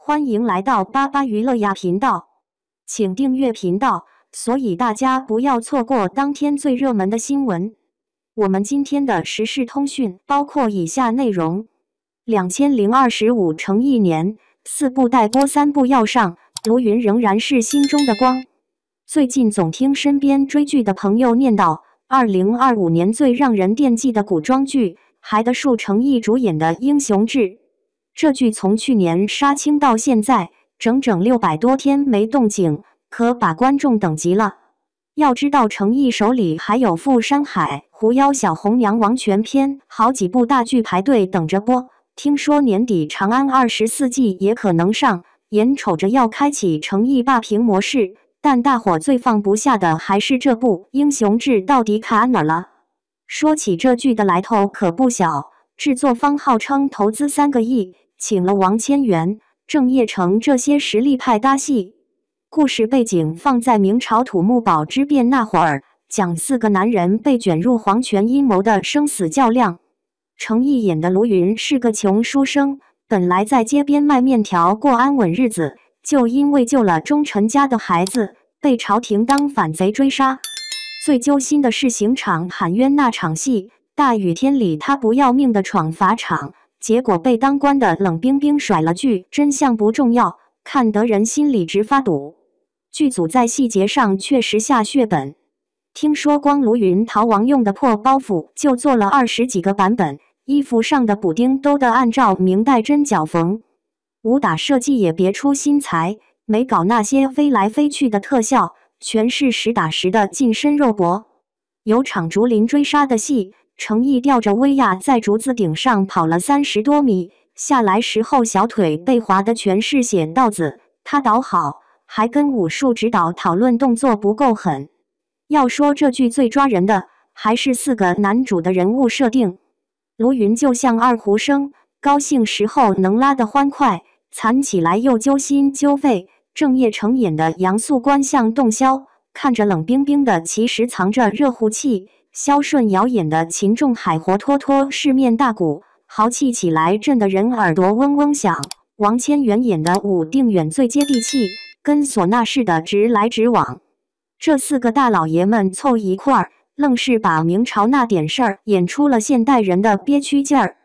欢迎来到巴巴娱乐呀频道，请订阅频道，所以大家不要错过当天最热门的新闻。我们今天的时事通讯包括以下内容：2025成一年，4部待播，3部要上，卢云仍然是心中的光。最近总听身边追剧的朋友念叨，2025年最让人惦记的古装剧，还得数成毅主演的《英雄志》。这剧从去年杀青到现在，整整600多天没动静，可把观众等急了。要知道成毅手里还有《富山海》《狐妖小红娘》《王权篇》好几部大剧排队等着播。听说年底《长安24季》也可能上，眼瞅着要开启成毅霸屏模式，但大伙最放不下的还是这部《英雄志》到底卡哪儿了？说起这剧的来头可不小，制作方号称投资3个亿，请了王千源、郑业成这些实力派搭戏。故事背景放在明朝土木堡之变那会儿，讲4个男人被卷入皇权阴谋的生死较量。成毅演的卢云是个穷书生，本来在街边卖面条过安稳日子，就因为救了忠臣家的孩子，被朝廷当反贼追杀。最揪心的是刑场喊冤那场戏，大雨天里他不要命的闯法场，结果被当官的冷冰冰甩了句真相不重要，看得人心里直发堵。剧组在细节上确实下血本，听说光卢云逃亡用的破包袱就做了20几个版本，衣服上的补丁都得按照明代针脚缝。武打设计也别出心裁，没搞那些飞来飞去的特效，全是实打实的近身肉搏。有场竹林追杀的戏，成毅吊着威亚在竹子顶上跑了30多米，下来时候小腿被划得全是血道子，他倒好，还跟武术指导讨论动作不够狠。要说这剧最抓人的，还是4个男主的人物设定。卢云就像二胡声，高兴时候能拉得欢快，惨起来又揪心揪肺。郑业成演的杨素官像洞箫，看着冷冰冰的，其实藏着热乎气。萧顺尧演的秦仲海活脱脱是面大鼓，豪气起来震得人耳朵嗡嗡响。王千源演的武定远最接地气，跟唢呐似的直来直往。这4个大老爷们凑一块儿，愣是把明朝那点事儿演出了现代人的憋屈劲儿。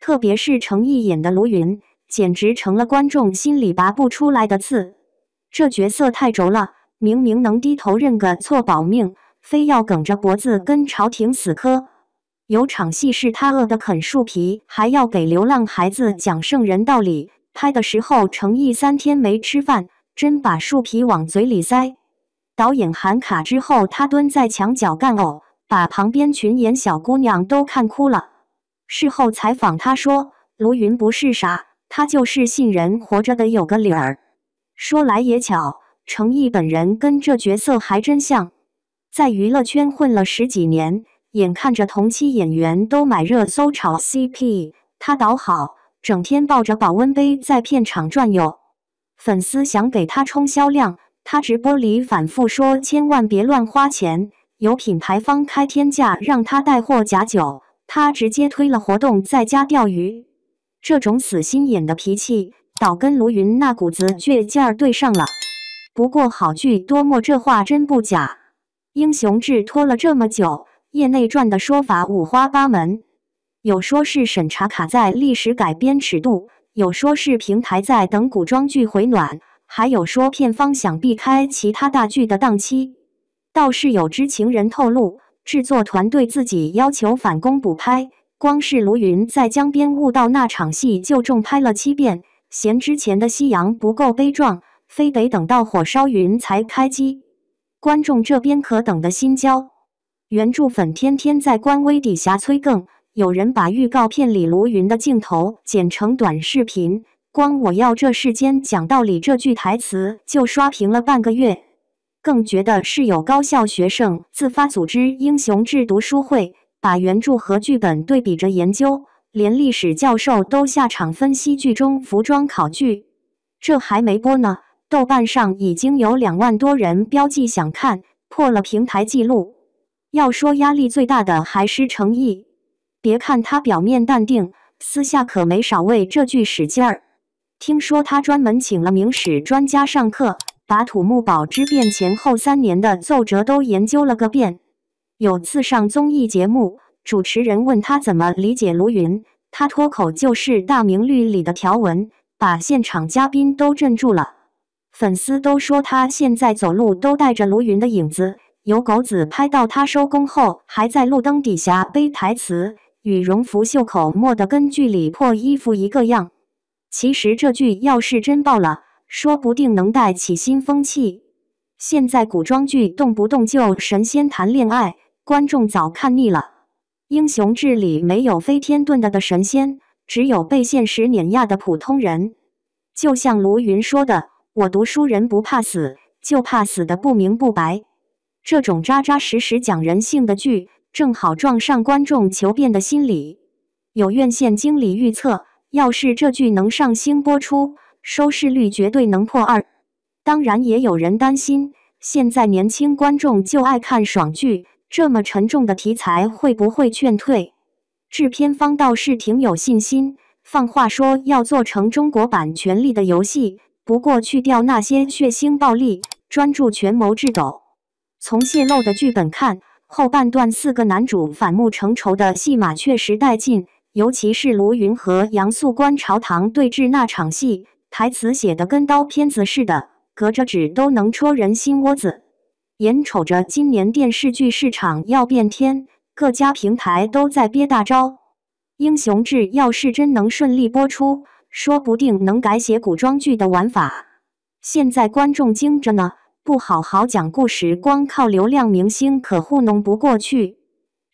特别是成毅演的卢云，简直成了观众心里拔不出来的刺。这角色太轴了，明明能低头认个错保命，非要梗着脖子跟朝廷死磕。有场戏是他饿得啃树皮，还要给流浪孩子讲圣人道理，拍的时候成毅3天没吃饭，真把树皮往嘴里塞。导演喊卡之后，他蹲在墙角干呕，把旁边群演小姑娘都看哭了。事后采访他说，卢云不是傻，他就是信人活着的有个理儿。说来也巧，成毅本人跟这角色还真像。在娱乐圈混了10几年，眼看着同期演员都买热搜炒 CP， 他倒好，整天抱着保温杯在片场转悠。粉丝想给他冲销量，他直播里反复说千万别乱花钱，有品牌方开天价让他带货假酒，他直接推了活动在家钓鱼。这种死心眼的脾气，倒跟卢云那股子倔劲儿对上了。不过好剧多磨，这话真不假。英雄志拖了这么久，业内传的说法五花八门，有说是审查卡在历史改编尺度，有说是平台在等古装剧回暖，还有说片方想避开其他大剧的档期。倒是有知情人透露，制作团队自己要求返工补拍，光是卢云在江边悟道那场戏就重拍了7遍，嫌之前的夕阳不够悲壮，非得等到火烧云才开机。观众这边可等得心焦，原著粉天天在官微底下催更，有人把预告片里卢云的镜头剪成短视频，光我要这世间讲道理这句台词就刷屏了半个月。更觉得是有高校学生自发组织英雄志读书会，把原著和剧本对比着研究，连历史教授都下场分析剧中服装考据。这还没播呢，豆瓣上已经有2万多人标记想看，破了平台记录。要说压力最大的还是成毅，别看他表面淡定，私下可没少为这剧使劲儿。听说他专门请了明史专家上课，把土木堡之变前后3年的奏折都研究了个遍。有次上综艺节目，主持人问他怎么理解卢云，他脱口就是大明律里的条文，把现场嘉宾都镇住了。粉丝都说他现在走路都带着卢云的影子，有狗子拍到他收工后还在路灯底下背台词，羽绒服袖口没得跟剧里破衣服一个样。其实这剧要是真爆了，说不定能带起新风气。现在古装剧动不动就神仙谈恋爱，观众早看腻了。英雄志里没有飞天遁的神仙，只有被现实碾压的普通人。就像卢云说的，我读书人不怕死，就怕死的不明不白。这种扎扎实实讲人性的剧，正好撞上观众求变的心理。有院线经理预测，要是这剧能上星播出，收视率绝对能破2。当然也有人担心，现在年轻观众就爱看爽剧，这么沉重的题材会不会劝退？制片方倒是挺有信心，放话说要做成中国版《权力的游戏》，不过去掉那些血腥暴力，专注权谋智斗。从泄露的剧本看，后半段4个男主反目成仇的戏码确实带劲，尤其是卢云和杨素关朝堂对峙那场戏，台词写得跟刀片子似的，隔着纸都能戳人心窝子。眼瞅着今年电视剧市场要变天，各家平台都在憋大招。英雄志要是真能顺利播出，说不定能改写古装剧的玩法。现在观众精着呢，不好好讲故事，光靠流量明星可糊弄不过去。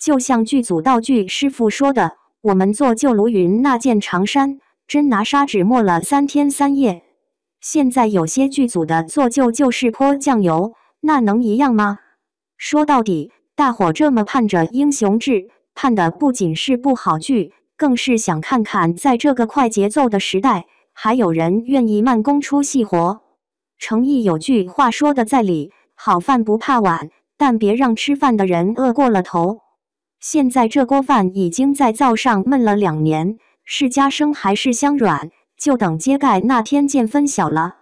就像剧组道具师傅说的，我们做救卢云那件长衫，真拿砂纸抹了3天3夜。现在有些剧组的做旧就是泼酱油，那能一样吗？说到底，大伙这么盼着英雄志，盼的不仅是部好剧，更是想看看在这个快节奏的时代，还有人愿意慢工出细活。诚意有句话说的在理，好饭不怕晚，但别让吃饭的人饿过了头。现在这锅饭已经在灶上焖了2年，是加生还是香软，就等揭盖那天见分晓了。